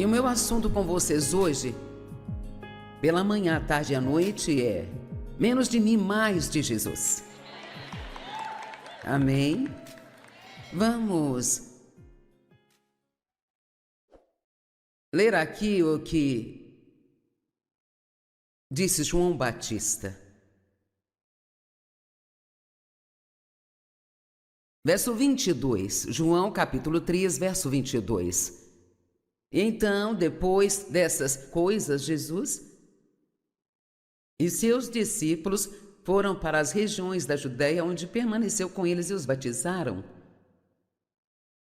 E o meu assunto com vocês hoje, pela manhã, à tarde e à noite, é menos de mim, mais de Jesus. Amém? Vamos ler aqui o que disse João Batista. Verso 22, João capítulo 3, verso 22. Então, depois dessas coisas, Jesus e seus discípulos foram para as regiões da Judéia, onde permaneceu com eles e os batizaram.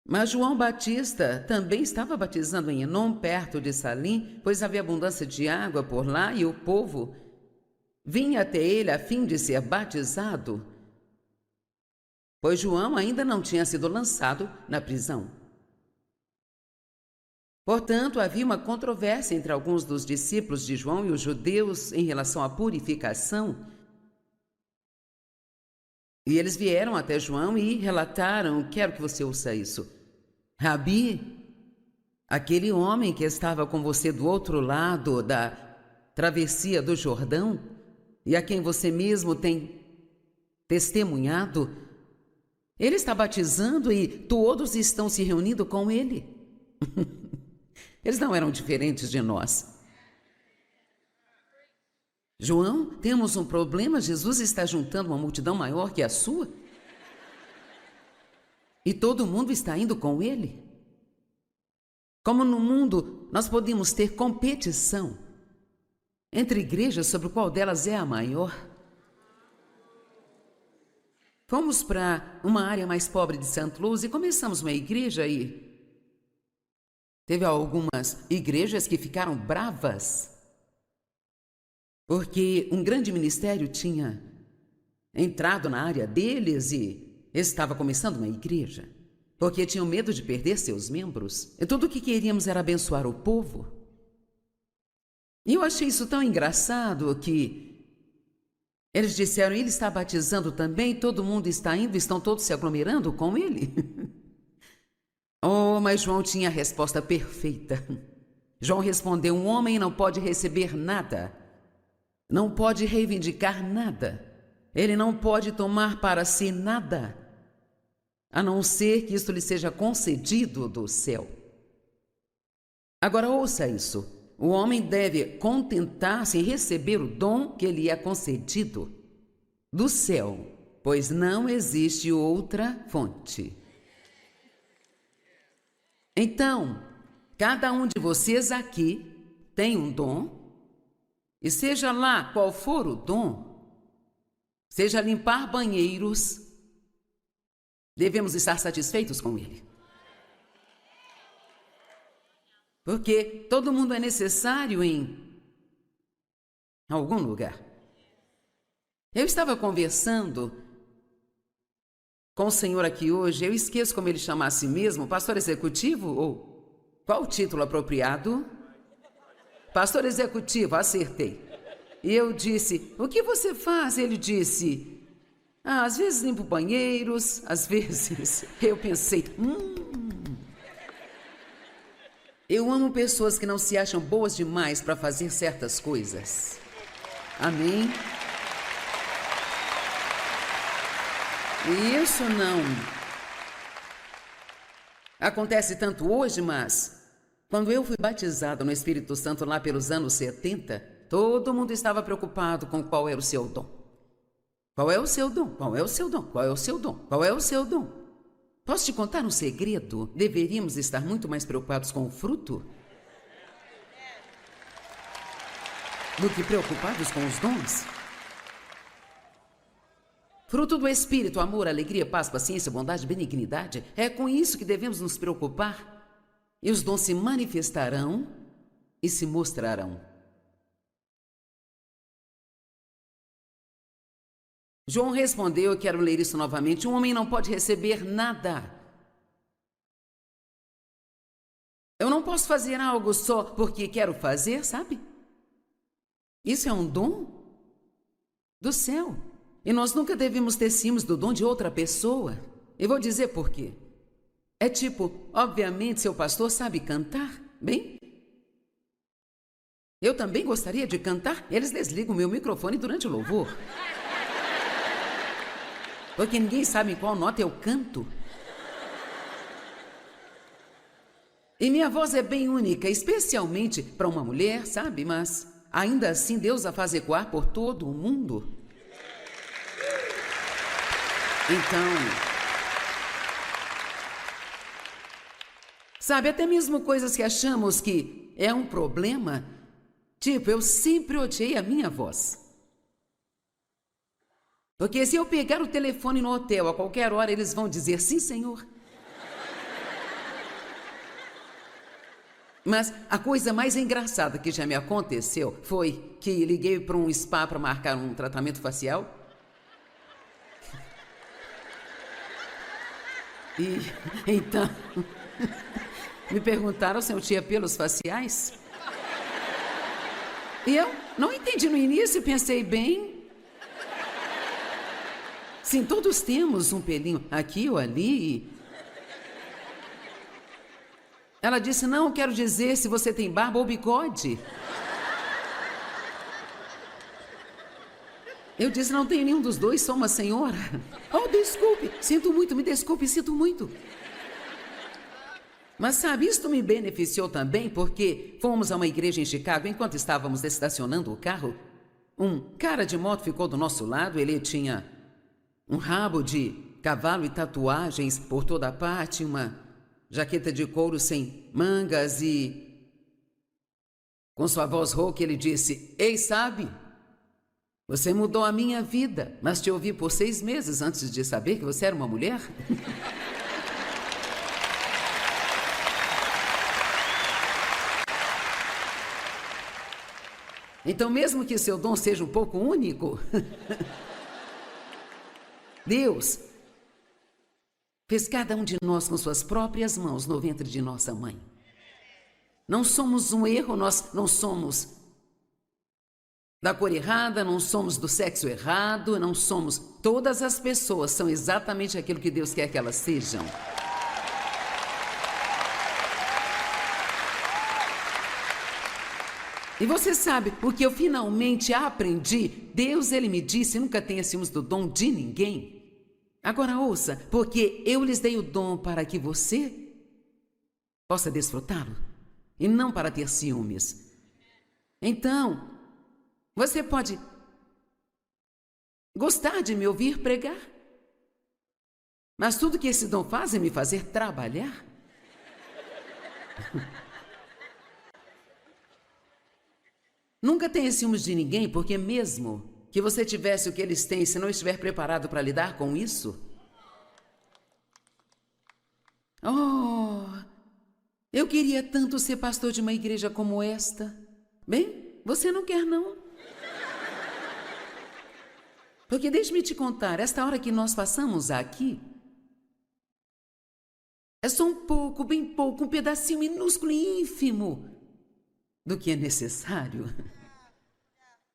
Mas João Batista também estava batizando em Enom, perto de Salim, pois havia abundância de água por lá e o povo vinha até ele a fim de ser batizado, pois João ainda não tinha sido lançado na prisão. Portanto, havia uma controvérsia entre alguns dos discípulos de João e os judeus em relação à purificação. E eles vieram até João e relataram: quero que você ouça isso. Rabi, aquele homem que estava com você do outro lado da travessia do Jordão e a quem você mesmo tem testemunhado, ele está batizando e todos estão se reunindo com ele. Eles não eram diferentes de nós. João, temos um problema. Jesus está juntando uma multidão maior que a sua. E todo mundo está indo com ele. Como no mundo nós podemos ter competição entre igrejas sobre qual delas é a maior. Fomos para uma área mais pobre de St. Louis e começamos uma igreja e teve algumas igrejas que ficaram bravas, porque um grande ministério tinha entrado na área deles e estava começando uma igreja, porque tinham medo de perder seus membros. E tudo o que queríamos era abençoar o povo. E eu achei isso tão engraçado que eles disseram: ele está batizando também, todo mundo está indo, estão todos se aglomerando com ele. Oh, mas João tinha a resposta perfeita. João respondeu: um homem não pode receber nada, não pode reivindicar nada, ele não pode tomar para si nada, a não ser que isto lhe seja concedido do céu. Agora ouça isso: o homem deve contentar-se em receber o dom que lhe é concedido do céu, pois não existe outra fonte. Então, cada um de vocês aqui tem um dom, e seja lá qual for o dom, seja limpar banheiros, devemos estar satisfeitos com ele. Porque todo mundo é necessário em algum lugar. Eu estava conversando com o senhor aqui hoje, eu esqueço como ele chama a si mesmo, pastor executivo ou qual o título apropriado? Pastor executivo, acertei. E eu disse: o que você faz? Ele disse: às vezes limpo banheiros, às vezes. Eu pensei: eu amo pessoas que não se acham boas demais para fazer certas coisas. Amém? E isso não acontece tanto hoje, mas quando eu fui batizado no Espírito Santo lá pelos anos 70, todo mundo estava preocupado com qual era o seu dom. Qual é o seu dom? Qual é o seu dom? Qual é o seu dom? Qual é o seu dom? Posso te contar um segredo? Deveríamos estar muito mais preocupados com o fruto do que preocupados com os dons. Fruto do Espírito: amor, alegria, paz, paciência, bondade, benignidade. É com isso que devemos nos preocupar. E os dons se manifestarão e se mostrarão. João respondeu, eu quero ler isso novamente: um homem não pode receber nada. Eu não posso fazer algo só porque quero fazer, sabe? Isso é um dom do céu. E nós nunca devemos ter ciúmes do dom de outra pessoa. Eu vou dizer por quê. É tipo, obviamente, seu pastor sabe cantar, bem? Eu também gostaria de cantar. Eles desligam o meu microfone durante o louvor. Porque ninguém sabe em qual nota eu canto. E minha voz é bem única, especialmente para uma mulher, sabe? Mas ainda assim Deus a faz ecoar por todo o mundo. Então, sabe, até mesmo coisas que achamos que é um problema, tipo, eu sempre odiei a minha voz. Porque se eu pegar o telefone no hotel a qualquer hora, eles vão dizer sim, senhor. Mas a coisa mais engraçada que já me aconteceu foi que liguei para um spa para marcar um tratamento facial. E então me perguntaram se eu tinha pelos faciais. E eu não entendi no início e pensei bem. Sim, todos temos um pelinho aqui ou ali. Ela disse, não, quero dizer se você tem barba ou bigode. Eu disse, não tenho nenhum dos dois, sou uma senhora. Oh, desculpe, sinto muito, me desculpe, sinto muito. Mas sabe, isto me beneficiou também porque fomos a uma igreja em Chicago, enquanto estávamos estacionando o carro, um cara de moto ficou do nosso lado, ele tinha um rabo de cavalo e tatuagens por toda a parte, uma jaqueta de couro sem mangas e, com sua voz rouca, ele disse, ei, sabe, você mudou a minha vida, mas te ouvi por 6 meses antes de saber que você era uma mulher. Então, mesmo que seu dom seja um pouco único, Deus fez cada um de nós com suas próprias mãos no ventre de nossa mãe. Não somos um erro, nós não somos da cor errada, não somos do sexo errado, não somos. Todas as pessoas são exatamente aquilo que Deus quer que elas sejam. E você sabe, o que eu finalmente aprendi, Deus, Ele me disse, nunca tenha ciúmes do dom de ninguém. Agora ouça, porque eu lhes dei o dom para que você possa desfrutá-lo e não para ter ciúmes. Então, você pode gostar de me ouvir pregar, mas tudo que esse dom faz é me fazer trabalhar. Nunca tenha ciúmes de ninguém, porque mesmo que você tivesse o que eles têm, se não estiver preparado para lidar com isso. Oh, eu queria tanto ser pastor de uma igreja como esta. Bem, você não quer não. Porque deixe-me te contar, esta hora que nós passamos aqui, é só um pouco, bem pouco, um pedacinho minúsculo e ínfimo do que é necessário.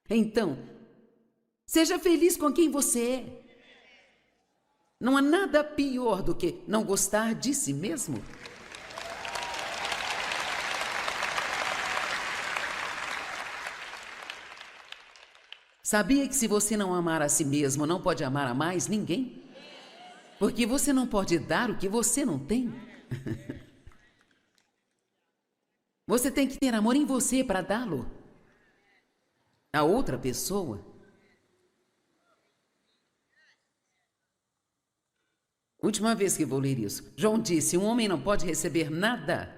Então, seja feliz com quem você é. Não há nada pior do que não gostar de si mesmo. Sabia que se você não amar a si mesmo, não pode amar a mais ninguém? Porque você não pode dar o que você não tem. Você tem que ter amor em você para dá-lo a outra pessoa. Última vez que vou ler isso. João disse, um homem não pode receber nada.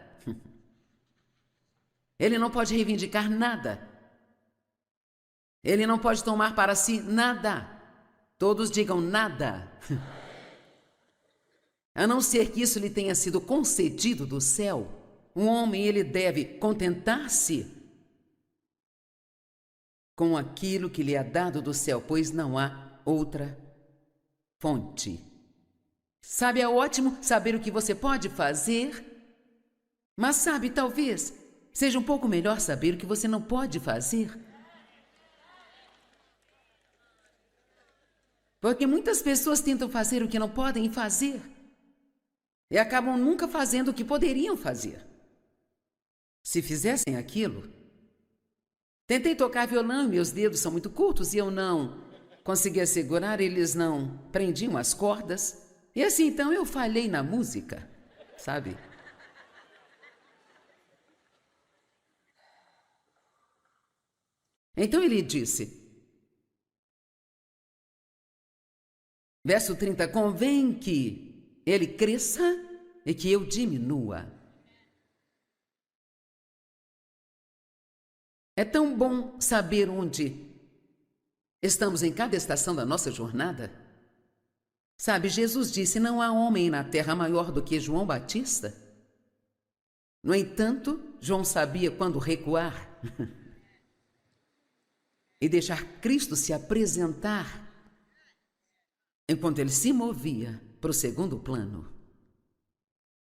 Ele não pode reivindicar nada. Ele não pode tomar para si nada. Todos digam nada. A não ser que isso lhe tenha sido concedido do céu. Um homem, ele deve contentar-se com aquilo que lhe é dado do céu, pois não há outra fonte. Sabe, é ótimo saber o que você pode fazer, mas sabe, talvez seja um pouco melhor saber o que você não pode fazer. Porque muitas pessoas tentam fazer o que não podem fazer e acabam nunca fazendo o que poderiam fazer. Se fizessem aquilo, Tentei tocar violão e meus dedos são muito curtos e eu não conseguia segurar, eles não prendiam as cordas. E assim, então, eu falhei na música, sabe? Então ele disse, verso 30, convém que ele cresça e que eu diminua. É tão bom saber onde estamos em cada estação da nossa jornada. Sabe, Jesus disse, não há homem na terra maior do que João Batista. No entanto, João sabia quando recuar e deixar Cristo se apresentar enquanto ele se movia para o segundo plano.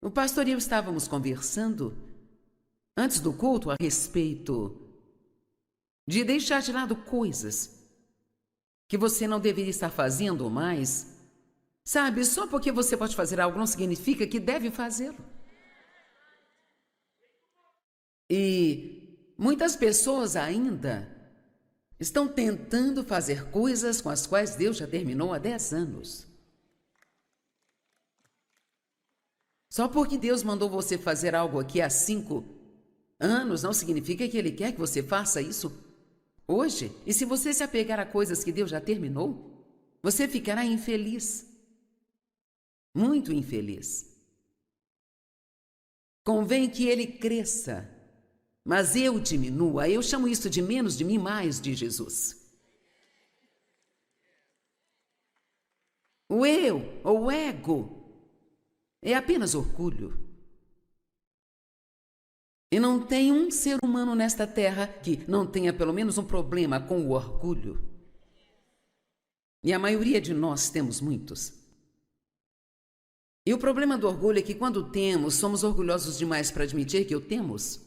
O pastor e eu estávamos conversando antes do culto a respeito de deixar de lado coisas que você não deveria estar fazendo mais. Sabe, só porque você pode fazer algo não significa que deve fazê-lo. E muitas pessoas ainda estão tentando fazer coisas com as quais Deus já terminou há 10 anos. Só porque Deus mandou você fazer algo aqui há 5 anos não significa que Ele quer que você faça isso hoje. E se você se apegar a coisas que Deus já terminou, você ficará infeliz. Muito infeliz. Convém que ele cresça, mas eu diminua. Eu chamo isso de menos de mim, mais de Jesus. O eu, ou o ego, é apenas orgulho. E não tem um ser humano nesta terra que não tenha pelo menos um problema com o orgulho. E a maioria de nós temos muitos. E o problema do orgulho é que quando temos, somos orgulhosos demais para admitir que o temos.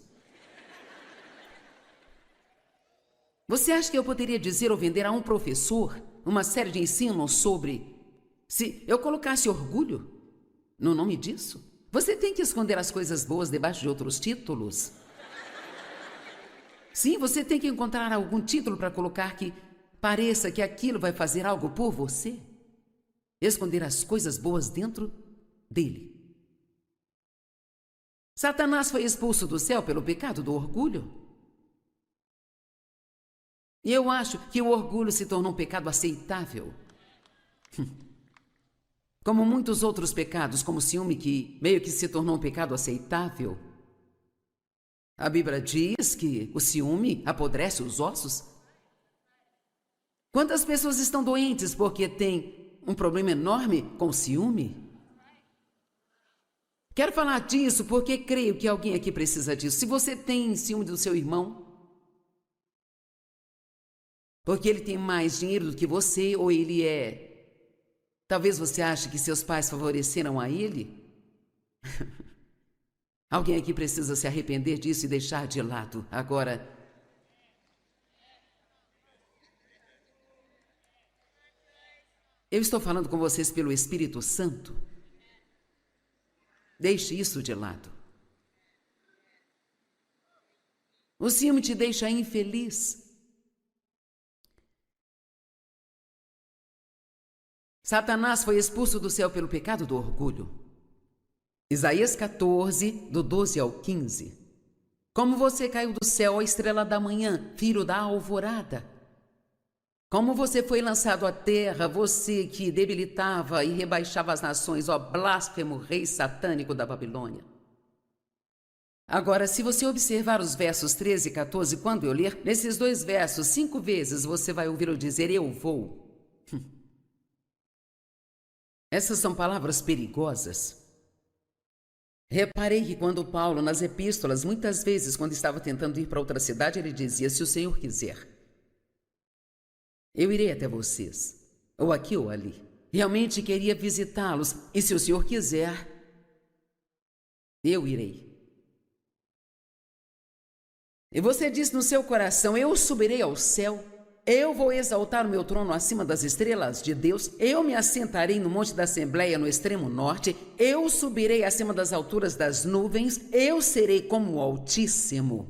Você acha que eu poderia dizer ou vender a um professor uma série de ensinos sobre se eu colocasse orgulho no nome disso? Você tem que esconder as coisas boas debaixo de outros títulos. Sim, você tem que encontrar algum título para colocar que pareça que aquilo vai fazer algo por você. Esconder as coisas boas dentro dele. Satanás foi expulso do céu pelo pecado do orgulho. E eu acho que o orgulho se tornou um pecado aceitável. Como muitos outros pecados, como o ciúme, que meio que se tornou um pecado aceitável. A Bíblia diz que o ciúme apodrece os ossos. Quantas pessoas estão doentes porque têm um problema enorme com o ciúme? Quero falar disso porque creio que alguém aqui precisa disso. Se você tem ciúme do seu irmão, porque ele tem mais dinheiro do que você, ou ele talvez você ache que seus pais favoreceram a ele. Alguém aqui precisa se arrepender disso e deixar de lado. Agora, eu estou falando com vocês pelo Espírito Santo. Deixe isso de lado. O ciúme te deixa infeliz. Satanás foi expulso do céu pelo pecado do orgulho. Isaías 14, do 12 ao 15. Como você caiu do céu, ó estrela da manhã, filho da alvorada. Como você foi lançado à terra, você que debilitava e rebaixava as nações, ó blasfemo rei satânico da Babilônia. Agora, se você observar os versos 13 e 14, quando eu ler, nesses 2 versos, 5 vezes você vai ouvir eu dizer, eu vou. Essas são palavras perigosas. Reparei que quando Paulo, nas epístolas, muitas vezes, quando estava tentando ir para outra cidade, ele dizia, se o Senhor quiser, eu irei até vocês, ou aqui ou ali. Realmente queria visitá-los, e se o Senhor quiser, eu irei. E você diz no seu coração, eu subirei ao céu, eu vou exaltar o meu trono acima das estrelas de Deus, eu me assentarei no monte da Assembleia no extremo norte, eu subirei acima das alturas das nuvens, eu serei como o Altíssimo.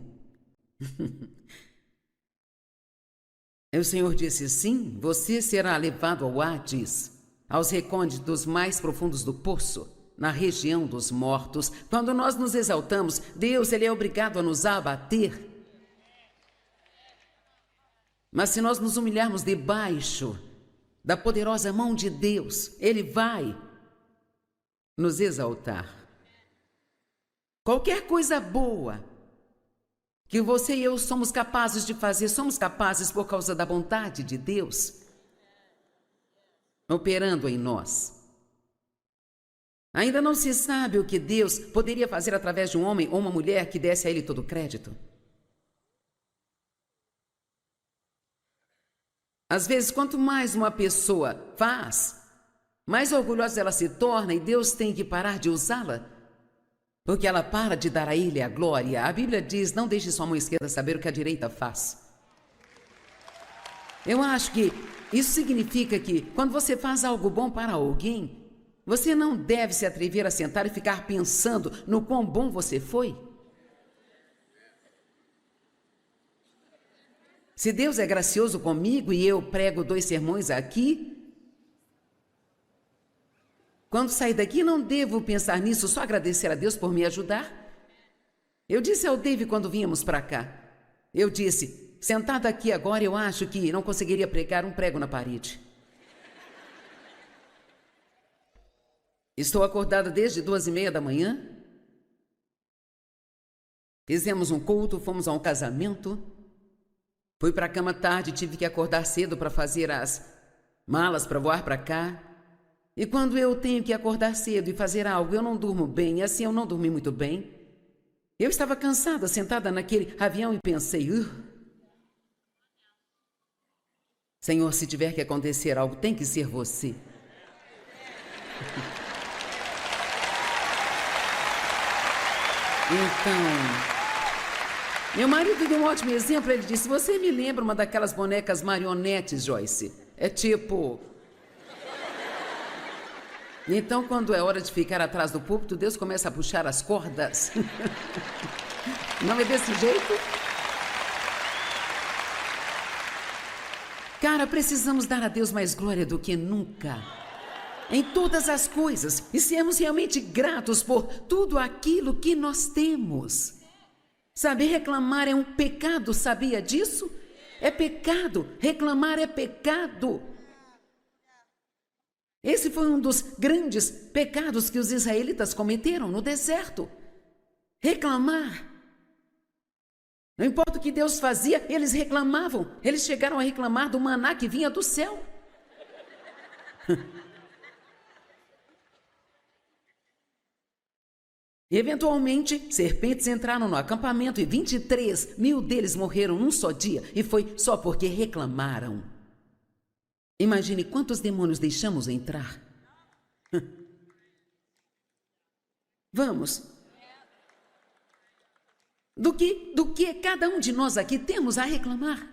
E o Senhor disse: sim, você será levado ao Hades, aos recônditos mais profundos do poço, na região dos mortos. Quando nós nos exaltamos, Deus, Ele é obrigado a nos abater. Mas se nós nos humilharmos debaixo da poderosa mão de Deus, Ele vai nos exaltar. Qualquer coisa boa que você e eu somos capazes de fazer, somos capazes por causa da vontade de Deus operando em nós. Ainda não se sabe o que Deus poderia fazer através de um homem ou uma mulher que desse a Ele todo o crédito. Às vezes, quanto mais uma pessoa faz, mais orgulhosa ela se torna e Deus tem que parar de usá-la, porque ela para de dar a Ele a glória. A Bíblia diz: não deixe sua mão esquerda saber o que a direita faz. Eu acho que isso significa que quando você faz algo bom para alguém, você não deve se atrever a sentar e ficar pensando no quão bom você foi. Se Deus é gracioso comigo e eu prego 2 sermões aqui, quando sair daqui não devo pensar nisso, só agradecer a Deus por me ajudar. Eu disse ao Dave quando vínhamos para cá, eu disse: sentado aqui agora eu acho que não conseguiria pregar um prego na parede. Estou acordada desde 2h30 da manhã. Fizemos um culto, fomos a um casamento. Fui para a cama tarde, tive que acordar cedo para fazer as malas para voar para cá. E quando eu tenho que acordar cedo e fazer algo, eu não durmo bem. E assim eu não dormi muito bem. Eu estava cansada, sentada naquele avião e pensei: Senhor, se tiver que acontecer algo, tem que ser você. Então, meu marido deu um ótimo exemplo. Ele disse: você me lembra uma daquelas bonecas marionetes, Joyce? É tipo... Então, quando é hora de ficar atrás do púlpito, Deus começa a puxar as cordas. Não é desse jeito? Cara, precisamos dar a Deus mais glória do que nunca. Em todas as coisas. E sermos realmente gratos por tudo aquilo que nós temos. Sabe, reclamar é um pecado, sabia disso? É pecado, reclamar é pecado. Esse foi um dos grandes pecados que os israelitas cometeram no deserto. Reclamar. Não importa o que Deus fazia, eles reclamavam. Eles chegaram a reclamar do maná que vinha do céu. Eventualmente, serpentes entraram no acampamento e 23 mil deles morreram num só dia. E foi só porque reclamaram. Imagine quantos demônios deixamos entrar. Vamos. Do que cada um de nós aqui temos a reclamar?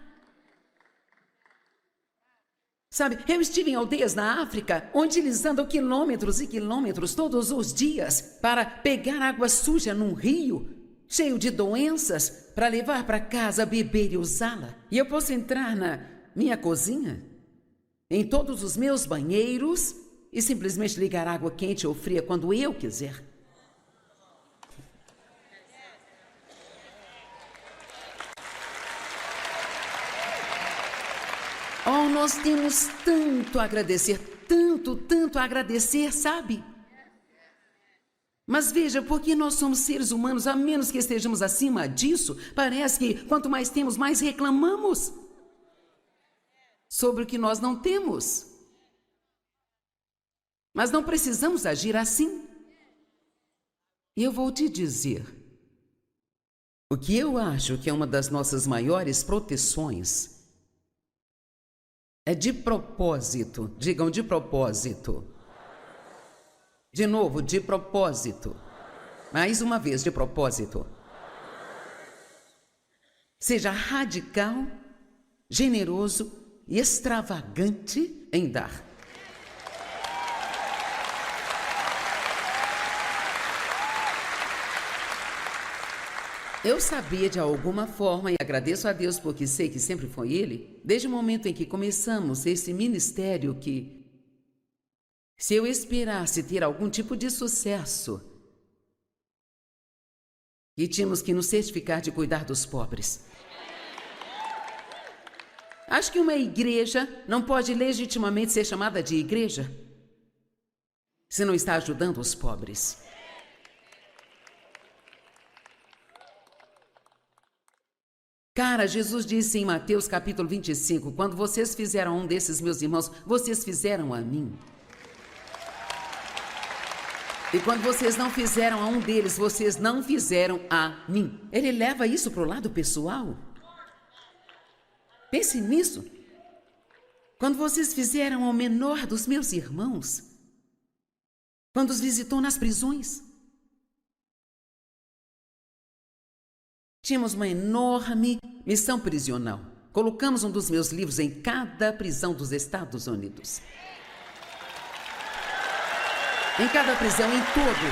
Sabe, eu estive em aldeias na África, onde eles andam quilômetros e quilômetros todos os dias para pegar água suja num rio, cheio de doenças, para levar para casa, beber e usá-la. E eu posso entrar na minha cozinha, em todos os meus banheiros, e simplesmente ligar água quente ou fria quando eu quiser. Oh, nós temos tanto a agradecer, tanto a agradecer, sabe? Mas veja, porque nós somos seres humanos, a menos que estejamos acima disso, parece que quanto mais temos, mais reclamamos sobre o que nós não temos. Mas não precisamos agir assim. E eu vou te dizer, o que eu acho que é uma das nossas maiores proteções é de propósito. Digam, de propósito. De novo, de propósito. Mais uma vez, de propósito. Seja radical, generoso e extravagante em dar. Eu sabia de alguma forma, e agradeço a Deus porque sei que sempre foi Ele, desde o momento em que começamos esse ministério, que se eu esperasse ter algum tipo de sucesso, que tínhamos que nos certificar de cuidar dos pobres. Acho que uma igreja não pode legitimamente ser chamada de igreja se não está ajudando os pobres. Cara, Jesus disse em Mateus capítulo 25, quando vocês fizeram a um desses meus irmãos, vocês fizeram a mim. E quando vocês não fizeram a um deles, vocês não fizeram a mim. Ele leva isso para o lado pessoal. Pense nisso. Quando vocês fizeram ao menor dos meus irmãos, quando os visitou nas prisões, tínhamos uma enorme missão prisional. Colocamos um dos meus livros em cada prisão dos Estados Unidos. Em cada prisão, em todo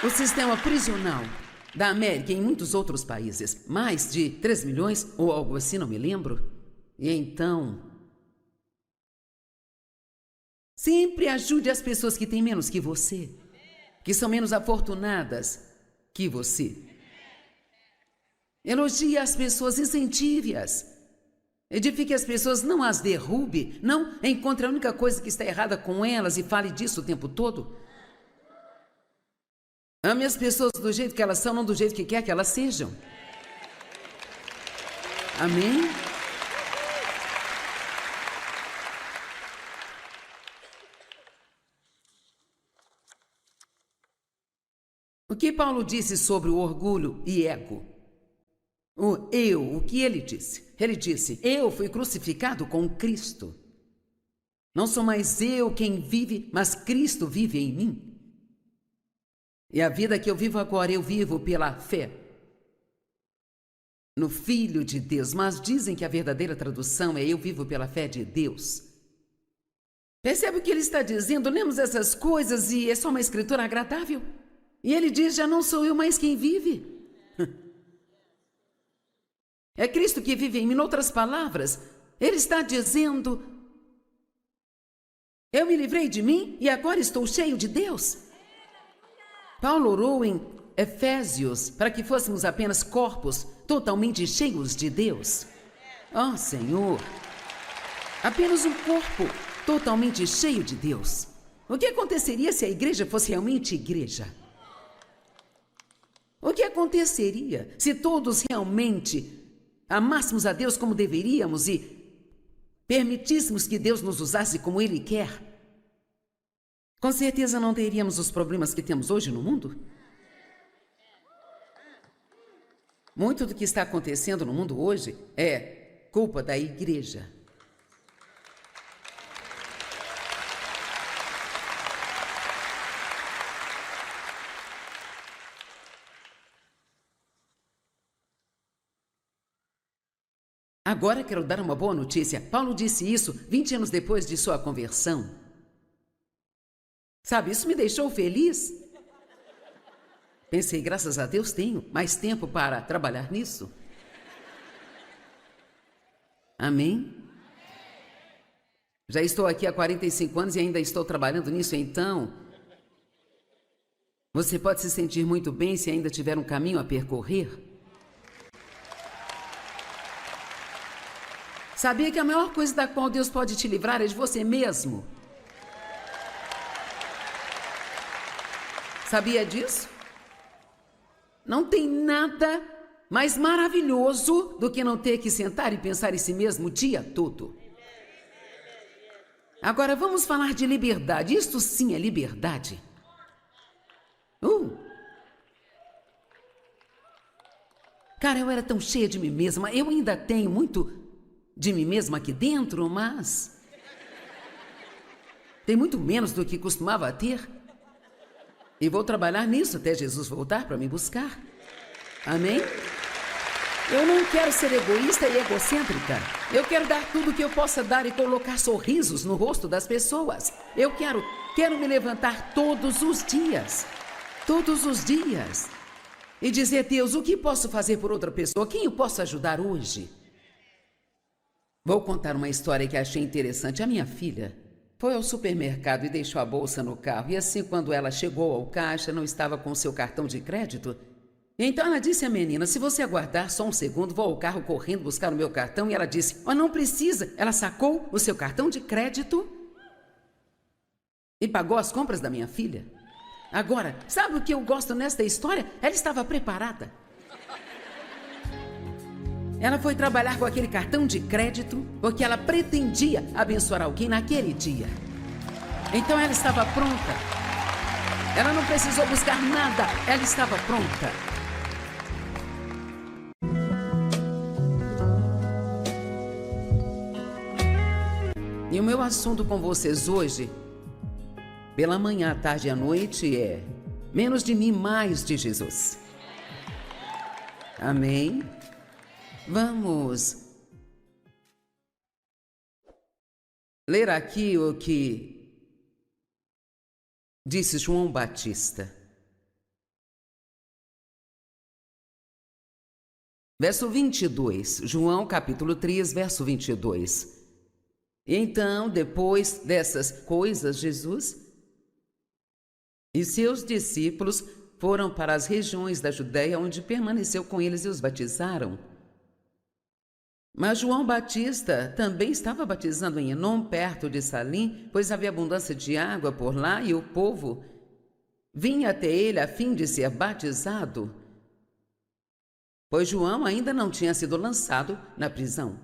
o sistema prisional da América e em muitos outros países. Mais de 3 milhões ou algo assim, não me lembro. E então, sempre ajude as pessoas que têm menos que você, que são menos afortunadas que você. Elogie as pessoas, incentive-as. Edifique as pessoas, não as derrube, não encontre a única coisa que está errada com elas e fale disso o tempo todo. Ame as pessoas do jeito que elas são, não do jeito que quer que elas sejam. Amém? O que Paulo disse sobre o orgulho e ego? O que ele disse? Ele disse, eu fui crucificado com Cristo. Não sou mais eu quem vive, mas Cristo vive em mim. E a vida que eu vivo agora, eu vivo pela fé no Filho de Deus. Mas dizem que a verdadeira tradução é eu vivo pela fé de Deus. Percebe o que ele está dizendo? Lemos essas coisas e é só uma escritura agradável. E ele diz, já não sou eu mais quem vive. É Cristo que vive em mim. Em outras palavras, ele está dizendo, eu me livrei de mim e agora estou cheio de Deus. Paulo orou em Efésios para que fôssemos apenas corpos totalmente cheios de Deus. Oh, Senhor, apenas um corpo totalmente cheio de Deus. O que aconteceria se a igreja fosse realmente igreja? O que aconteceria se todos realmente amássemos a Deus como deveríamos e permitíssemos que Deus nos usasse como Ele quer? Com certeza não teríamos os problemas que temos hoje no mundo. Muito do que está acontecendo no mundo hoje é culpa da igreja. Agora quero dar uma boa notícia. Paulo disse isso 20 anos depois de sua conversão. Sabe, isso me deixou feliz. Pensei, graças a Deus tenho mais tempo para trabalhar nisso. Amém? Já estou aqui há 45 anos e ainda estou trabalhando nisso, então você pode se sentir muito bem se ainda tiver um caminho a percorrer. Sabia que a maior coisa da qual Deus pode te livrar é de você mesmo? Sabia disso? Não tem nada mais maravilhoso do que não ter que sentar e pensar em si mesmo o dia todo. Agora vamos falar de liberdade. Isto sim é liberdade. Cara, eu era tão cheia de mim mesma. Eu ainda tenho muito de mim mesma aqui dentro, mas tem muito menos do que costumava ter. E vou trabalhar nisso até Jesus voltar para me buscar. Amém? Eu não quero ser egoísta e egocêntrica. Eu quero dar tudo o que eu possa dar e colocar sorrisos no rosto das pessoas. Eu quero me levantar todos os dias. Todos os dias. e dizer: Deus, o que posso fazer por outra pessoa? Quem eu posso ajudar hoje? Vou contar uma história que achei interessante. A minha filha foi ao supermercado e deixou a bolsa no carro. E assim, quando ela chegou ao caixa, não estava com o seu cartão de crédito. Então ela disse à menina: se você aguardar só um segundo, vou ao carro correndo buscar o meu cartão. E ela disse: oh, não precisa. Ela sacou o seu cartão de crédito e pagou as compras da minha filha. Agora, sabe o que eu gosto nesta história? Ela estava preparada. Ela foi trabalhar com aquele cartão de crédito porque ela pretendia abençoar alguém naquele dia. Então ela estava pronta. Ela não precisou buscar nada, ela estava pronta. E o meu assunto com vocês hoje, pela manhã, à tarde e à noite, é menos de mim, mais de Jesus. Amém? Vamos ler aqui o que disse João Batista. Verso 22, João capítulo 3, verso 22. E então, depois dessas coisas, Jesus e seus discípulos foram para as regiões da Judéia, onde permaneceu com eles e os batizaram. Mas João Batista também estava batizando em Enom, perto de Salim, pois havia abundância de água por lá e o povo vinha até ele a fim de ser batizado, pois João ainda não tinha sido lançado na prisão.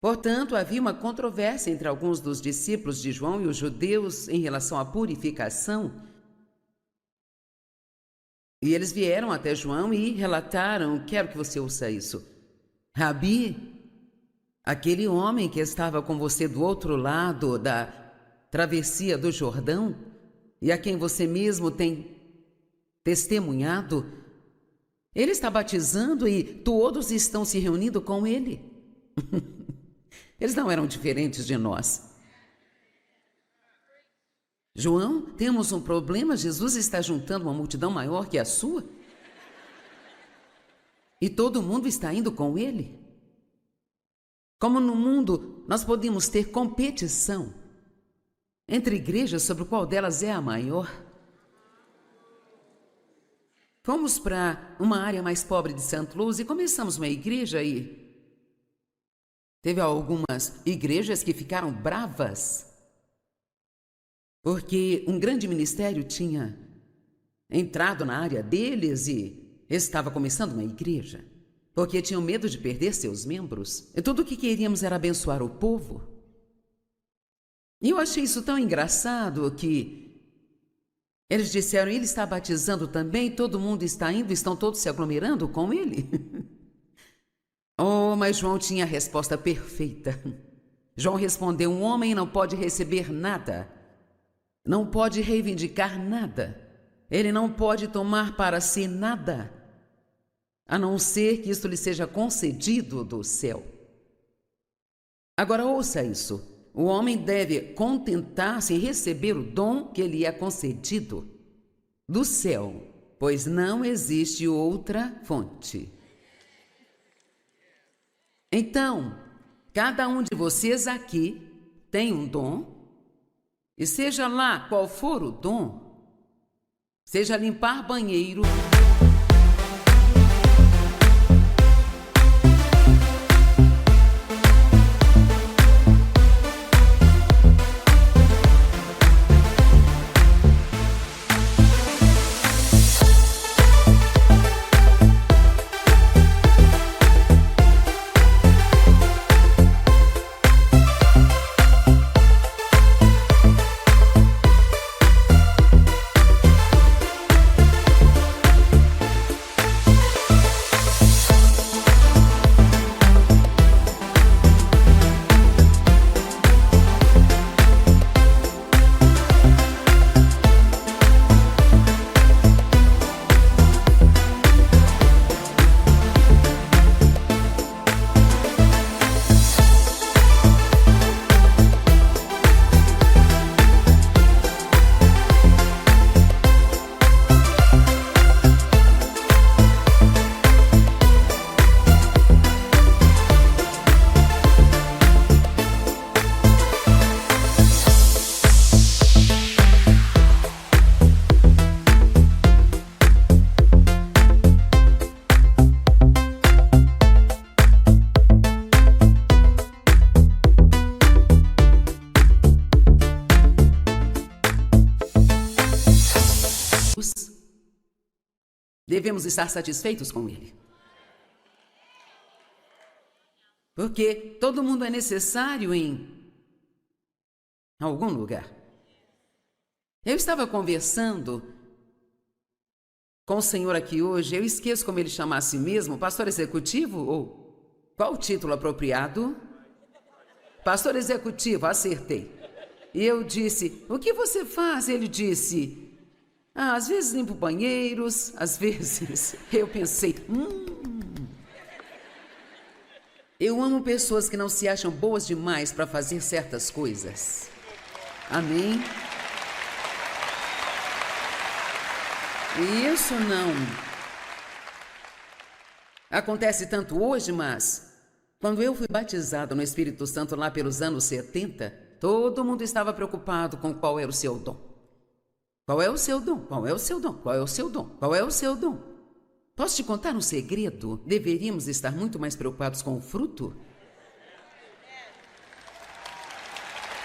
Portanto, havia uma controvérsia entre alguns dos discípulos de João e os judeus em relação à purificação. E eles vieram até João e relataram: quero que você ouça isso. Rabi, aquele homem que estava com você do outro lado da travessia do Jordão e a quem você mesmo tem testemunhado, ele está batizando e todos estão se reunindo com ele. Eles não eram diferentes de nós. João, temos um problema. Jesus está juntando uma multidão maior que a sua. E todo mundo está indo com ele. Como no mundo nós podemos ter competição entre igrejas sobre qual delas é a maior. Fomos para uma área mais pobre de St. Louis e começamos uma igreja e teve algumas igrejas que ficaram bravas porque um grande ministério tinha entrado na área deles e estava começando uma igreja, porque tinham medo de perder seus membros. E tudo o que queríamos era abençoar o povo. E eu achei isso tão engraçado que eles disseram: ele está batizando também, todo mundo está indo, estão todos se aglomerando com ele. Oh, mas João tinha a resposta perfeita. João respondeu: um homem não pode receber nada, não pode reivindicar nada, ele não pode tomar para si nada, a não ser que isto lhe seja concedido do céu. Agora ouça isso: o homem deve contentar-se em receber o dom que lhe é concedido do céu, pois não existe outra fonte. Então, cada um de vocês aqui tem um dom, e seja lá qual for o dom, seja limpar banheiro, devemos estar satisfeitos com ele. Porque todo mundo é necessário em algum lugar. Eu estava conversando com o senhor aqui hoje, eu esqueço como ele chama a si mesmo, pastor executivo ou qual o título apropriado? Pastor executivo, acertei. E eu disse, o que você faz? Ele disse, às vezes limpo banheiros, às vezes. Eu pensei, eu amo pessoas que não se acham boas demais para fazer certas coisas. Amém? E isso não acontece tanto hoje, mas quando eu fui batizado no Espírito Santo lá pelos anos 70, todo mundo estava preocupado com qual era o seu dom. Qual é o seu dom? Qual é o seu dom? Qual é o seu dom? Qual é o seu dom? Posso te contar um segredo? Deveríamos estar muito mais preocupados com o fruto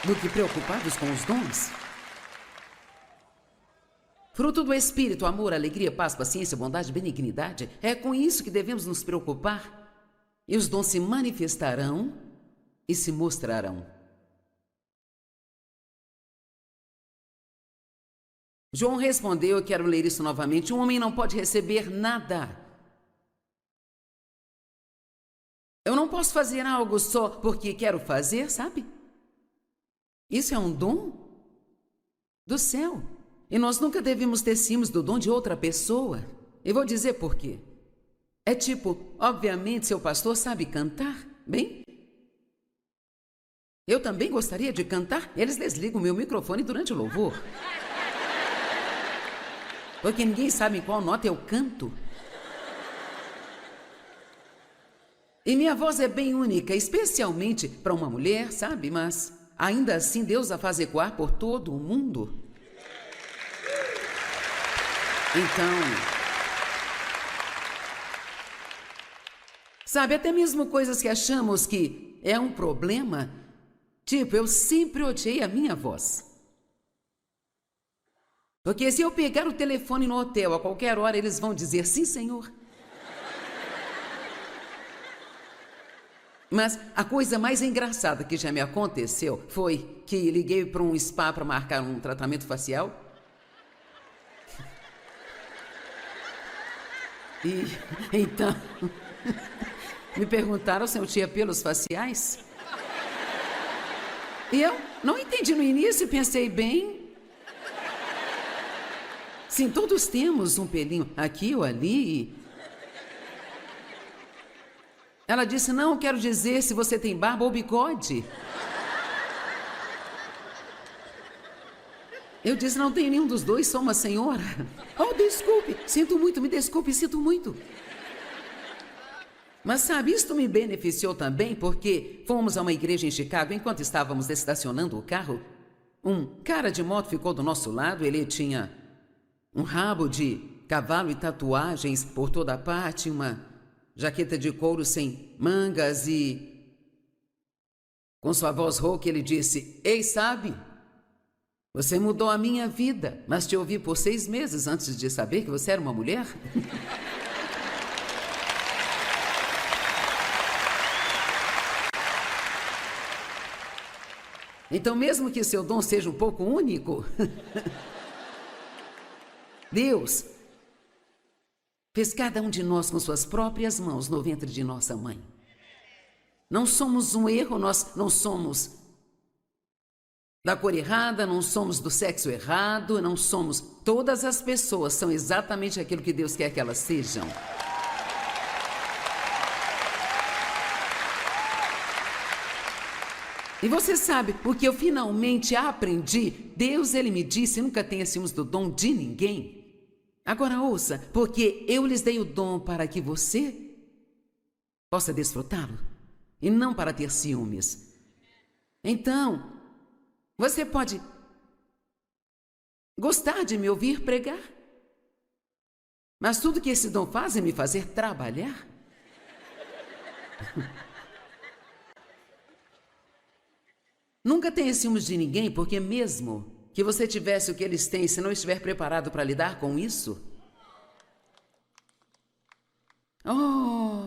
do que preocupados com os dons. Fruto do Espírito, amor, alegria, paz, paciência, bondade, benignidade. É com isso que devemos nos preocupar. E os dons se manifestarão e se mostrarão. João respondeu, eu quero ler isso novamente, um homem não pode receber nada. Eu não posso fazer algo só porque quero fazer, sabe? Isso é um dom do céu. E nós nunca devemos ter ciúmes do dom de outra pessoa. Eu vou dizer por quê. É tipo, obviamente, seu pastor sabe cantar, bem? Eu também gostaria de cantar. Eles desligam o meu microfone durante o louvor. Porque ninguém sabe em qual nota eu canto. E minha voz é bem única, especialmente para uma mulher, sabe? Mas ainda assim Deus a faz ecoar por todo o mundo. Então, sabe, até mesmo coisas que achamos que é um problema, tipo, eu sempre odiei a minha voz. Porque se eu pegar o telefone no hotel a qualquer hora, eles vão dizer, sim, senhor. Mas a coisa mais engraçada que já me aconteceu foi que liguei para um spa para marcar um tratamento facial. E então, me perguntaram se eu tinha pelos faciais. E eu não entendi no início e pensei bem. Sim, todos temos um pelinho aqui ou ali. Ela disse, não, quero dizer se você tem barba ou bigode. Eu disse, não tenho nenhum dos dois, sou uma senhora. Oh, desculpe, sinto muito, me desculpe, sinto muito. Mas sabe, isto me beneficiou também porque fomos a uma igreja em Chicago, enquanto estávamos estacionando o carro, um cara de moto ficou do nosso lado, ele tinha um rabo de cavalo e tatuagens por toda a parte, uma jaqueta de couro sem mangas e com sua voz rouca ele disse, ei, sabe... Você mudou a minha vida, mas te ouvi por 6 meses antes de saber que você era uma mulher. Então, mesmo que seu dom seja um pouco único, Deus fez cada um de nós com suas próprias mãos no ventre de nossa mãe. Não somos um erro, nós não somos da cor errada, não somos do sexo errado, não somos... Todas as pessoas são exatamente aquilo que Deus quer que elas sejam. E você sabe, o que eu finalmente aprendi, Deus, Ele me disse, nunca tenha ciúmes do dom de ninguém. Agora ouça, porque eu lhes dei o dom para que você possa desfrutá-lo, e não para ter ciúmes. Então... Você pode gostar de me ouvir pregar, mas tudo que esse dom faz é me fazer trabalhar. Nunca tenha ciúmes de ninguém, porque mesmo que você tivesse o que eles têm, se não estiver preparado para lidar com isso, Oh,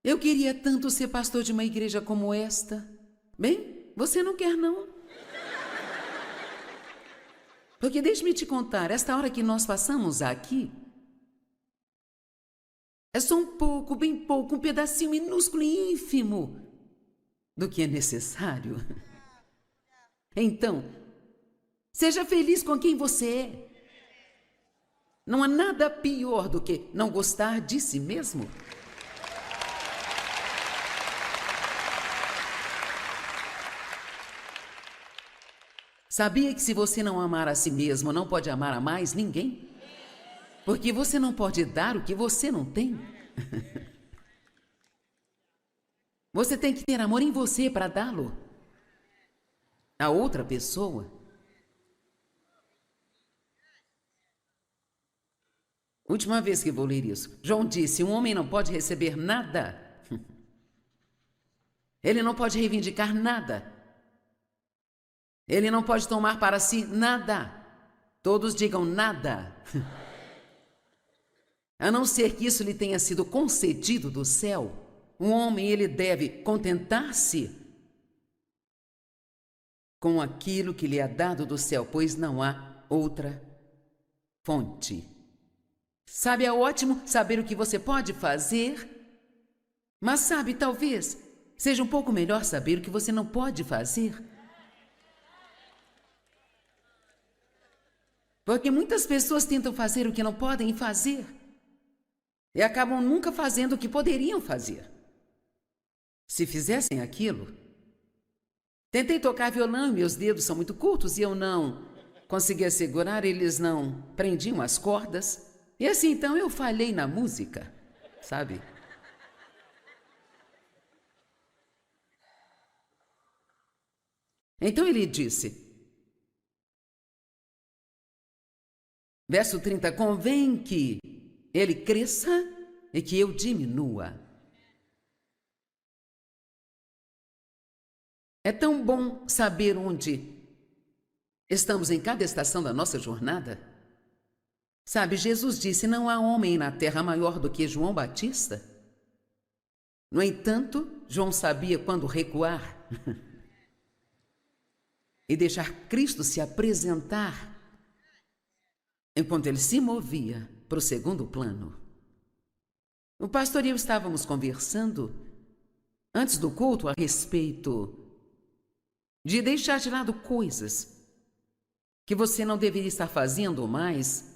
eu queria tanto ser pastor de uma igreja como esta. Bem, você não quer, não? Porque deixe-me te contar, esta hora que nós passamos aqui é só um pouco, bem pouco, um pedacinho minúsculo e ínfimo do que é necessário. Então, seja feliz com quem você é. Não há nada pior do que não gostar de si mesmo. Sabia que se você não amar a si mesmo, não pode amar a mais ninguém? Porque você não pode dar o que você não tem. Você tem que ter amor em você para dá-lo a outra pessoa. Última vez que vou ler isso. João disse: um homem não pode receber nada. Ele não pode reivindicar nada. Ele não pode tomar para si nada. Todos digam nada. A não ser que isso lhe tenha sido concedido do céu. Um homem, ele deve contentar-se com aquilo que lhe é dado do céu, pois não há outra fonte. Sabe, é ótimo saber o que você pode fazer, mas sabe, talvez seja um pouco melhor saber o que você não pode fazer. Porque muitas pessoas tentam fazer o que não podem fazer e acabam nunca fazendo o que poderiam fazer. Se fizessem aquilo, tentei tocar violão e meus dedos são muito curtos e eu não conseguia segurar, eles não prendiam as cordas. E assim, então, eu falhei na música, sabe? Então ele disse, verso 30, convém que ele cresça e que eu diminua. É tão bom saber onde estamos em cada estação da nossa jornada. Sabe, Jesus disse, não há homem na terra maior do que João Batista. No entanto, João sabia quando recuar e deixar Cristo se apresentar enquanto ele se movia para o segundo plano. O pastor e eu estávamos conversando antes do culto a respeito de deixar de lado coisas que você não deveria estar fazendo mais.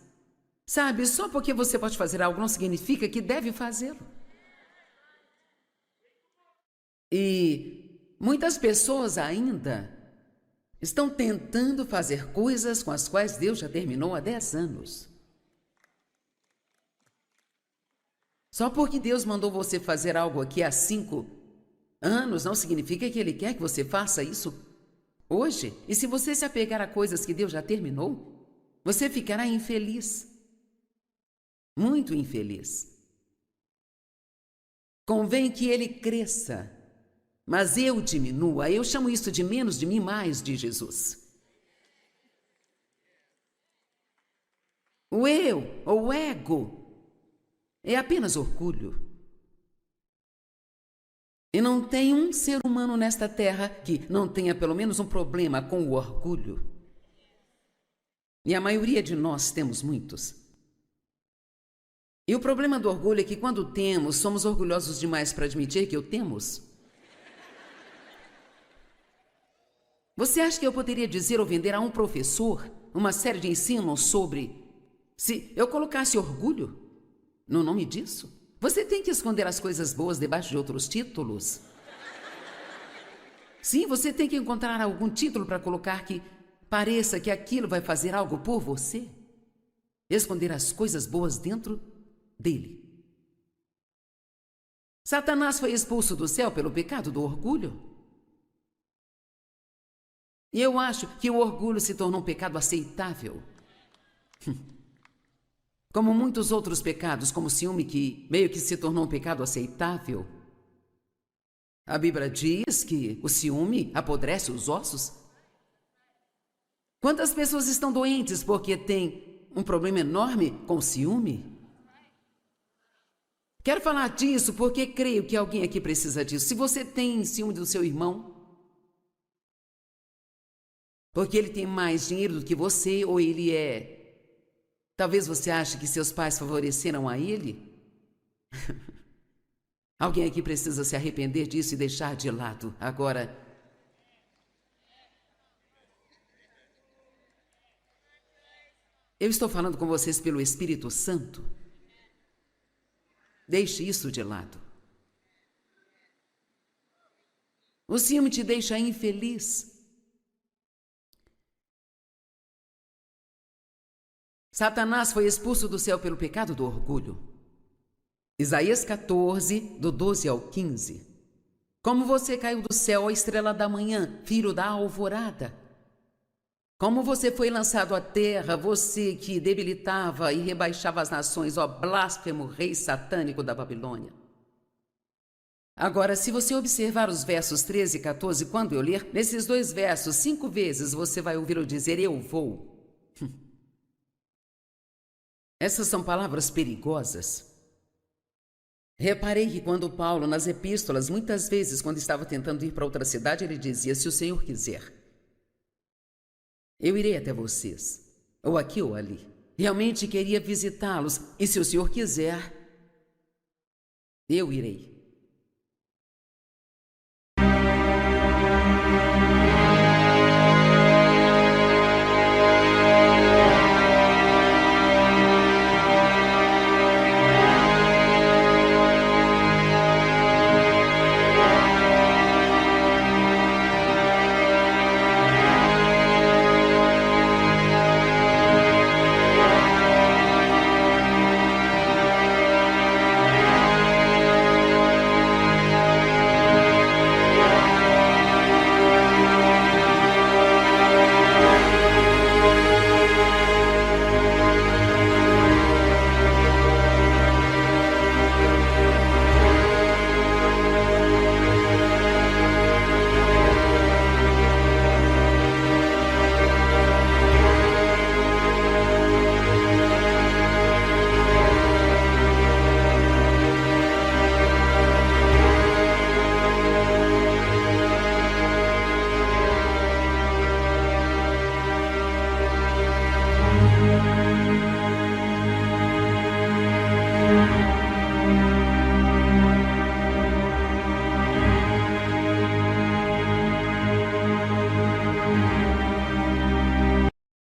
Sabe, só porque você pode fazer algo não significa que deve fazê-lo. E muitas pessoas ainda estão tentando fazer coisas com as quais Deus já terminou há 10 anos. Só porque Deus mandou você fazer algo aqui há 5 anos não significa que Ele quer que você faça isso hoje. E se você se apegar a coisas que Deus já terminou, você ficará infeliz. Muito infeliz. Convém que ele cresça, mas eu diminua. Eu chamo isso de menos de mim, mais de Jesus. O eu, ou o ego, é apenas orgulho. E não tem um ser humano nesta terra que não tenha pelo menos um problema com o orgulho. E a maioria de nós temos muitos. E o problema do orgulho é que quando temos, somos orgulhosos demais para admitir que o temos. Você acha que eu poderia dizer ou vender a um professor uma série de ensinos sobre se eu colocasse orgulho no nome disso? Você tem que esconder as coisas boas debaixo de outros títulos. Sim, você tem que encontrar algum título para colocar que pareça que aquilo vai fazer algo por você. Esconder as coisas boas dentro dele. Satanás foi expulso do céu pelo pecado do orgulho. E eu acho que o orgulho se tornou um pecado aceitável. Como muitos outros pecados, como o ciúme, que meio que se tornou um pecado aceitável. A Bíblia diz que o ciúme apodrece os ossos. Quantas pessoas estão doentes porque têm um problema enorme com o ciúme? Quero falar disso porque creio que alguém aqui precisa disso. Se você tem ciúme do seu irmão, porque ele tem mais dinheiro do que você, ou ele é... Talvez você ache que seus pais favoreceram a ele. Alguém aqui precisa se arrepender disso e deixar de lado. Agora, eu estou falando com vocês pelo Espírito Santo. Deixe isso de lado. O ciúme te deixa infeliz. Satanás foi expulso do céu pelo pecado do orgulho. Isaías 14, do 12 ao 15. Como você caiu do céu, ó estrela da manhã, filho da alvorada. Como você foi lançado à terra, você que debilitava e rebaixava as nações, ó blasfemo rei satânico da Babilônia. Agora, se você observar os versos 13 e 14, quando eu ler, nesses dois versos, 5 vezes você vai ouvir eu dizer, eu vou. Essas são palavras perigosas. Reparei que quando Paulo, nas epístolas, muitas vezes, quando estava tentando ir para outra cidade, ele dizia, se o Senhor quiser, eu irei até vocês, ou aqui ou ali. Realmente queria visitá-los, e se o Senhor quiser, eu irei.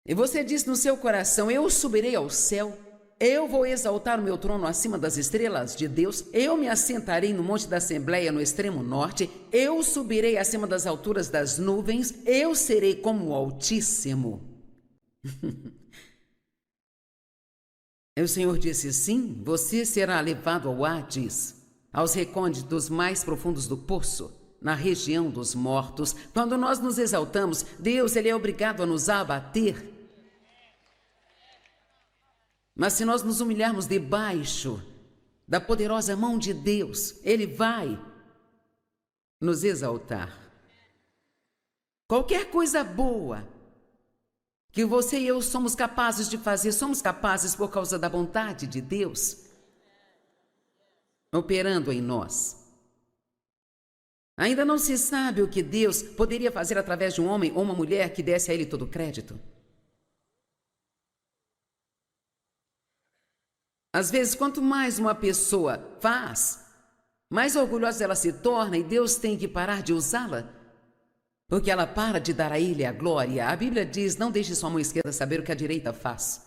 E você diz no seu coração, eu subirei ao céu, eu vou exaltar o meu trono acima das estrelas de Deus, eu me assentarei no monte da Assembleia no extremo norte, eu subirei acima das alturas das nuvens, eu serei como o Altíssimo. E o Senhor disse, sim, você será levado ao Hades, aos recônditos mais profundos do poço, na região dos mortos. Quando nós nos exaltamos, Deus ele é obrigado a nos abater. Mas se nós nos humilharmos debaixo da poderosa mão de Deus, Ele vai nos exaltar. Qualquer coisa boa que você e eu somos capazes de fazer, somos capazes por causa da vontade de Deus operando em nós. Ainda não se sabe o que Deus poderia fazer através de um homem ou uma mulher que desse a Ele todo o crédito. Às vezes, quanto mais uma pessoa faz, mais orgulhosa ela se torna e Deus tem que parar de usá-la, porque ela para de dar a Ele a glória. A Bíblia diz, não deixe sua mão esquerda saber o que a direita faz.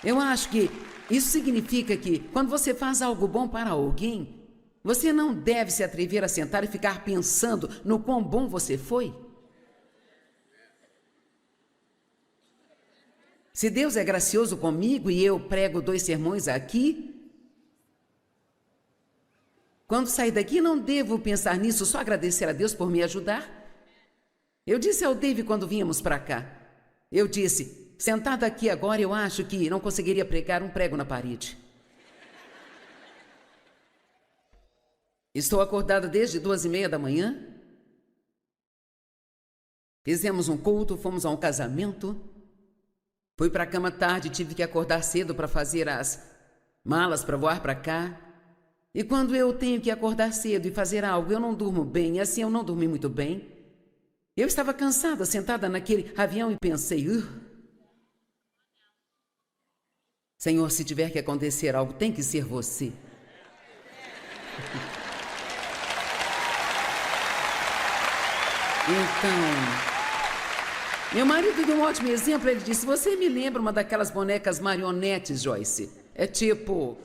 Eu acho que isso significa que quando você faz algo bom para alguém, você não deve se atrever a sentar e ficar pensando no quão bom você foi. Se Deus é gracioso comigo e eu prego 2 sermões aqui, quando sair daqui não devo pensar nisso, só agradecer a Deus por me ajudar. Eu disse ao Dave quando vínhamos para cá, eu disse, sentado aqui agora eu acho que não conseguiria pregar um prego na parede. Estou acordada desde 2:30 da manhã. Fizemos um culto, fomos a um casamento. Fui para a cama tarde, tive que acordar cedo para fazer as malas para voar para cá. E quando eu tenho que acordar cedo e fazer algo, eu não durmo bem, e assim eu não dormi muito bem. Eu estava cansada, sentada naquele avião e pensei, Senhor, se tiver que acontecer algo, tem que ser você. Então, meu marido deu um ótimo exemplo. Ele disse, você me lembra uma daquelas bonecas marionetes, Joyce? É tipo...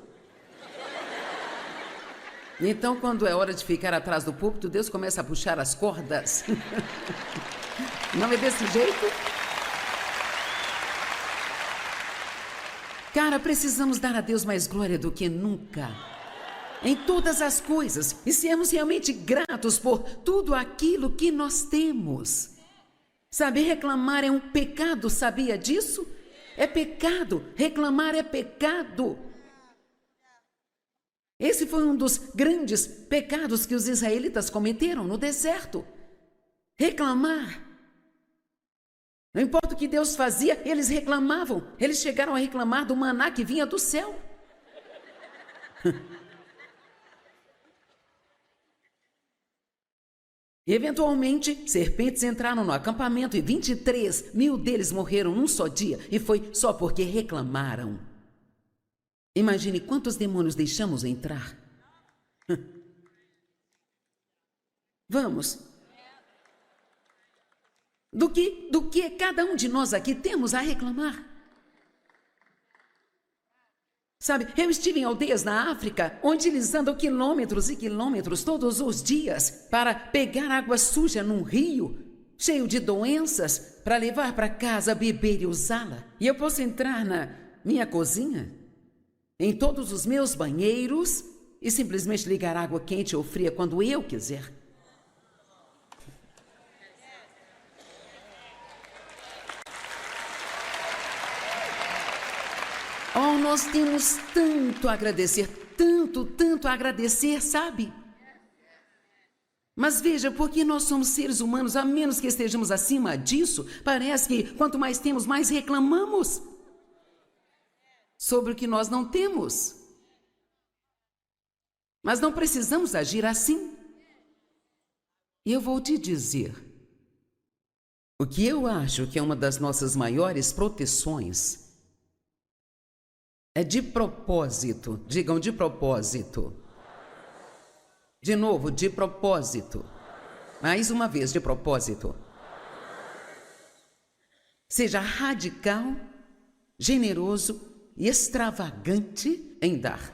Então, quando é hora de ficar atrás do púlpito, Deus começa a puxar as cordas. Não é desse jeito? Cara, precisamos dar a Deus mais glória do que nunca. Em todas as coisas. E sermos realmente gratos por tudo aquilo que nós temos. Sabe, reclamar é um pecado, sabia disso? É pecado. Reclamar é pecado. Esse foi um dos grandes pecados que os israelitas cometeram no deserto. Reclamar. Não importa o que Deus fazia, eles reclamavam. Eles chegaram a reclamar do maná que vinha do céu. Eventualmente, serpentes entraram no acampamento e 23 mil deles morreram num só dia. E foi só porque reclamaram. Imagine quantos demônios deixamos entrar. Vamos. Do que cada um de nós aqui temos a reclamar? Sabe, eu estive em aldeias na África, onde eles andam quilômetros e quilômetros todos os dias para pegar água suja num rio, cheio de doenças, para levar para casa, beber e usá-la. E eu posso entrar na minha cozinha, em todos os meus banheiros, e simplesmente ligar água quente ou fria quando eu quiser. Oh, nós temos tanto a agradecer, tanto a agradecer, sabe? Mas veja, porque nós somos seres humanos, a menos que estejamos acima disso, parece que quanto mais temos, mais reclamamos sobre o que nós não temos. Mas não precisamos agir assim. E eu vou te dizer, o que eu acho que é uma das nossas maiores proteções é de propósito. Digam de propósito. De novo, de propósito. Mais uma vez, de propósito. Seja radical, generoso e extravagante em dar.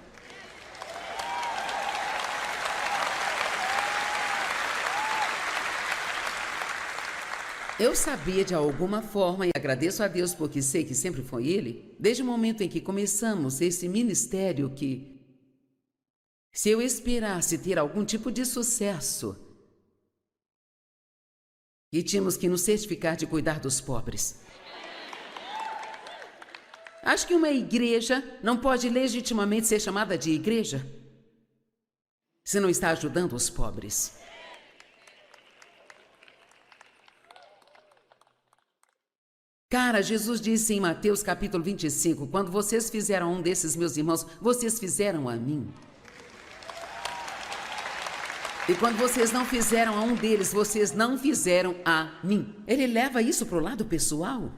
Eu sabia de alguma forma, e agradeço a Deus porque sei que sempre foi Ele, desde o momento em que começamos esse ministério, que se eu esperasse ter algum tipo de sucesso, que tínhamos que nos certificar de cuidar dos pobres. Acho que uma igreja não pode legitimamente ser chamada de igreja se não está ajudando os pobres. Cara, Jesus disse em Mateus capítulo 25, quando vocês fizeram a um desses meus irmãos, vocês fizeram a mim. E quando vocês não fizeram a um deles, vocês não fizeram a mim. Ele leva isso para o lado pessoal.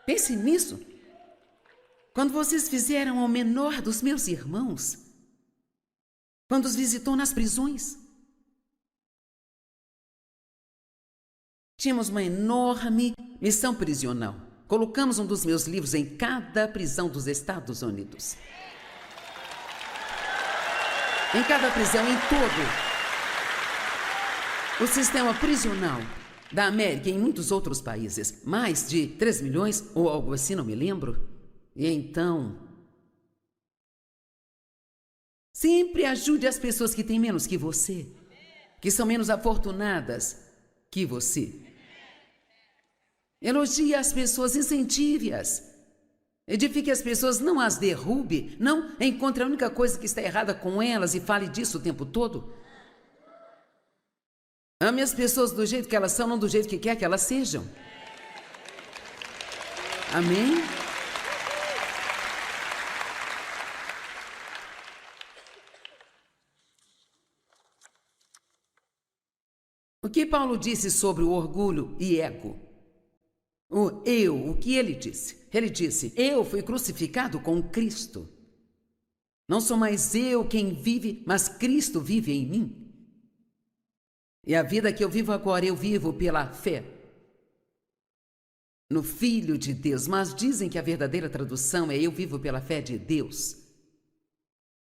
Pense nisso. Quando vocês fizeram ao menor dos meus irmãos, quando os visitou nas prisões, tínhamos uma enorme missão prisional. Colocamos um dos meus livros em cada prisão dos Estados Unidos. Em cada prisão, em todo o sistema prisional da América e em muitos outros países. Mais de 3 milhões ou algo assim, não me lembro. E então, sempre ajude as pessoas que têm menos que você, que são menos afortunadas que você. Elogie as pessoas, incentive-as. Edifique as pessoas, não as derrube, não encontre a única coisa que está errada com elas e fale disso o tempo todo. Ame as pessoas do jeito que elas são, não do jeito que quer que elas sejam. Amém? O que Paulo disse sobre o orgulho e ego? O que ele disse? Ele disse: eu fui crucificado com Cristo. Não sou mais eu quem vive, mas Cristo vive em mim. E a vida que eu vivo agora, eu vivo pela fé no Filho de Deus. Mas dizem que a verdadeira tradução é: eu vivo pela fé de Deus.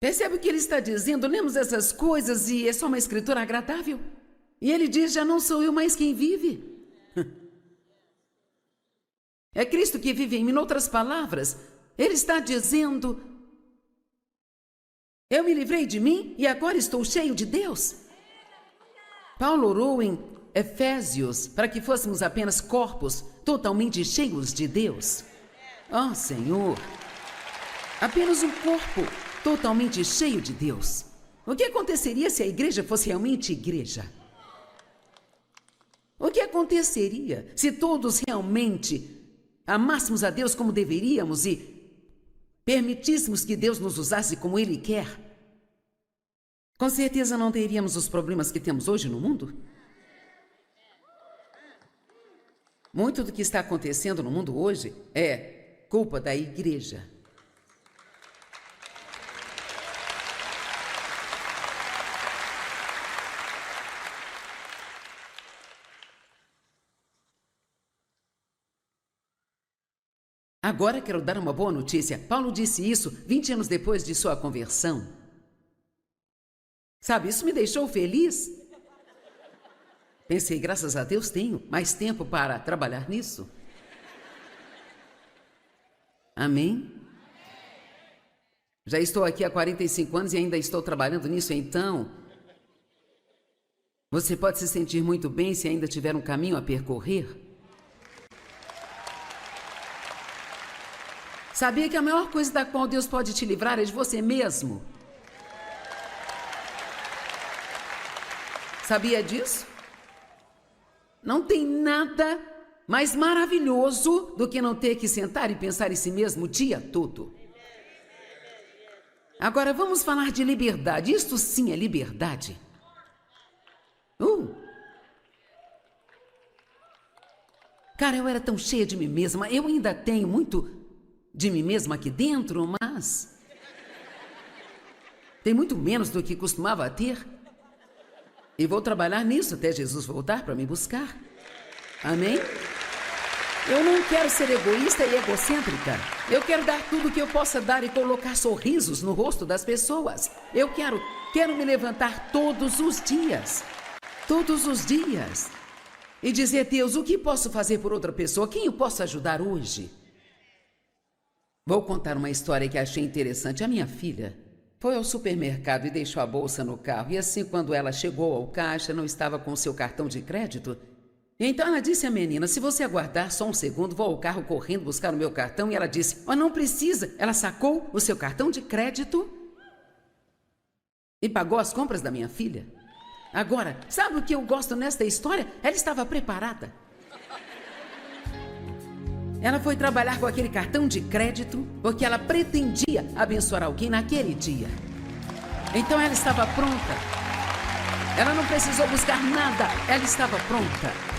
Percebe o que ele está dizendo? Lemos essas coisas e é só uma escritura agradável. E ele diz: já não sou eu mais quem vive. É Cristo que vive em mim. Em outras palavras, ele está dizendo: eu me livrei de mim e agora estou cheio de Deus. Paulo orou em Efésios para que fôssemos apenas corpos totalmente cheios de Deus. Oh, Senhor! Apenas um corpo totalmente cheio de Deus. O que aconteceria se a igreja fosse realmente igreja? O que aconteceria se todos realmente amássemos a Deus como deveríamos e permitíssemos que Deus nos usasse como Ele quer? Com certeza não teríamos os problemas que temos hoje no mundo. Muito do que está acontecendo no mundo hoje é culpa da igreja. Agora quero dar uma boa notícia. Paulo disse isso 20 anos depois de sua conversão. Sabe, isso me deixou feliz. Pensei, graças a Deus tenho mais tempo para trabalhar nisso. Amém? Já estou aqui há 45 anos e ainda estou trabalhando nisso, então você pode se sentir muito bem se ainda tiver um caminho a percorrer. Sabia que a maior coisa da qual Deus pode te livrar é de você mesmo? Sabia disso? Não tem nada mais maravilhoso do que não ter que sentar e pensar em si mesmo o dia todo. Agora vamos falar de liberdade. Isto sim é liberdade. Cara, eu era tão cheia de mim mesma. Eu ainda tenho muito de mim mesma aqui dentro, mas tem muito menos do que costumava ter. E vou trabalhar nisso até Jesus voltar para me buscar. Amém? Eu não quero ser egoísta e egocêntrica. Eu quero dar tudo o que eu possa dar e colocar sorrisos no rosto das pessoas. Eu quero me levantar todos os dias. Todos os dias. E dizer: Deus, o que posso fazer por outra pessoa? Quem eu posso ajudar hoje? Vou contar uma história que achei interessante. A minha filha foi ao supermercado e deixou a bolsa no carro. E assim, quando ela chegou ao caixa, não estava com o seu cartão de crédito. Então ela disse à menina: se você aguardar só um segundo, vou ao carro correndo buscar o meu cartão. E ela disse: oh, não precisa. Ela sacou o seu cartão de crédito e pagou as compras da minha filha. Agora, sabe o que eu gosto nesta história? Ela estava preparada. Ela foi trabalhar com aquele cartão de crédito porque ela pretendia abençoar alguém naquele dia. Então ela estava pronta. Ela não precisou buscar nada, ela estava pronta.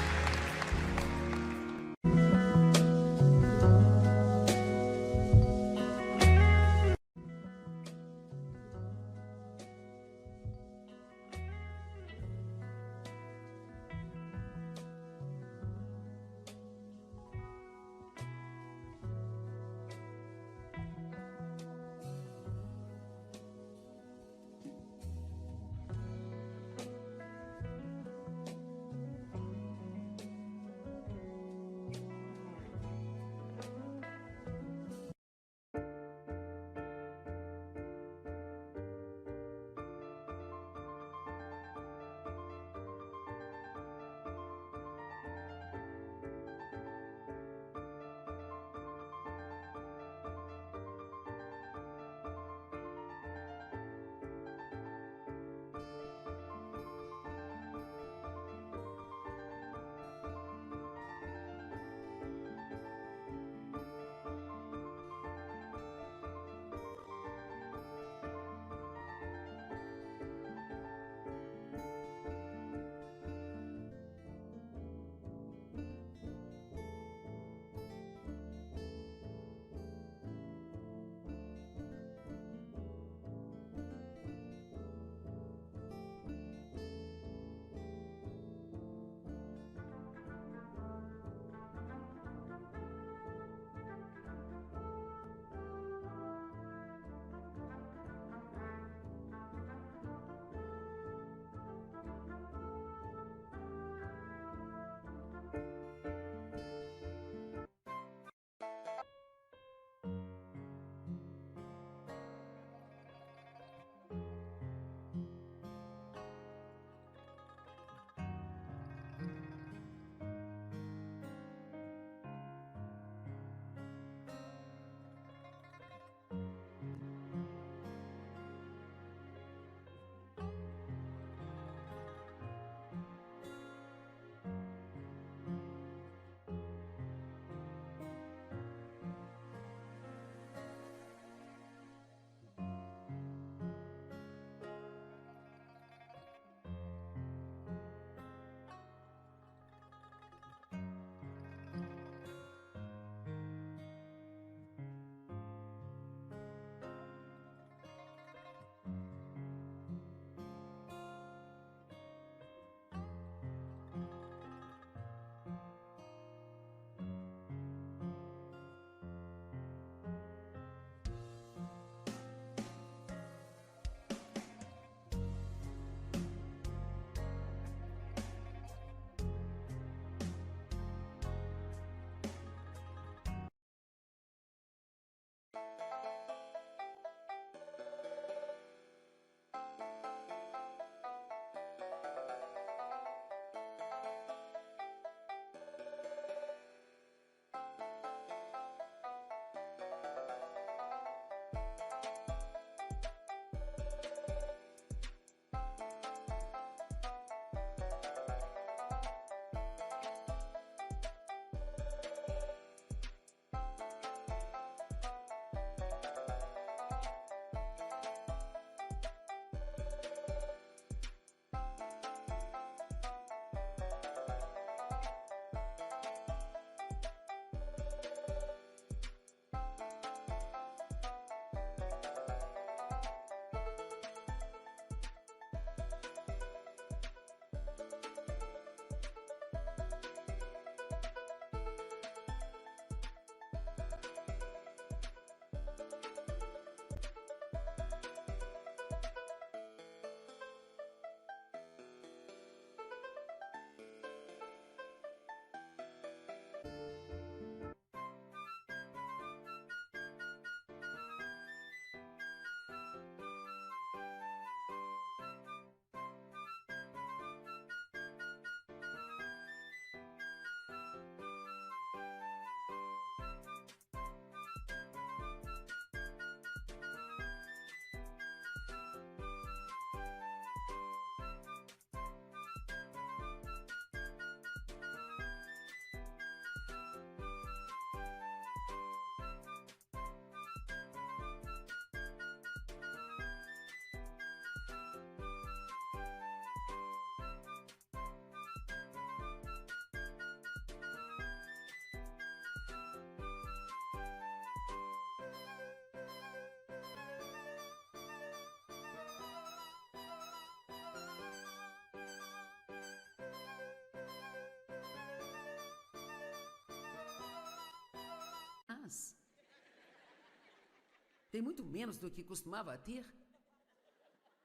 Tem muito menos do que costumava ter.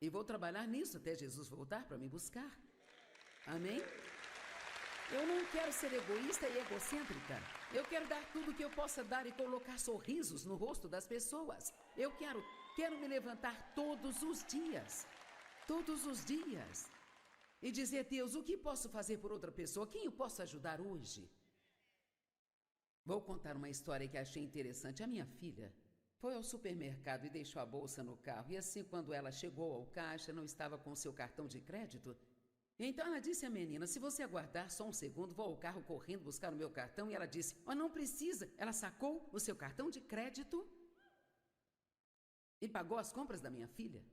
E vou trabalhar nisso até Jesus voltar para me buscar. Amém? Eu não quero ser egoísta e egocêntrica. Eu quero dar tudo o que eu possa dar e colocar sorrisos no rosto das pessoas. Eu quero me levantar todos os dias. Todos os dias. E dizer, Deus, o que posso fazer por outra pessoa? Quem eu posso ajudar hoje? Vou contar uma história que achei interessante. A minha filha foi ao supermercado e deixou a bolsa no carro. E assim, quando ela chegou ao caixa, não estava com o seu cartão de crédito. Então ela disse à menina, se você aguardar só um segundo, vou ao carro correndo buscar o meu cartão. E ela disse, não precisa. Ela sacou o seu cartão de crédito e pagou as compras da minha filha.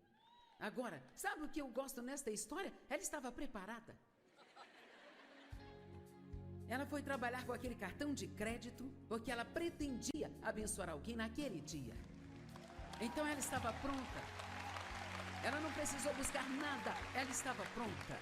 Agora, sabe o que eu gosto nesta história? Ela estava preparada. Ela foi trabalhar com aquele cartão de crédito porque ela pretendia abençoar alguém naquele dia. Então ela estava pronta. Ela não precisou buscar nada, ela estava pronta.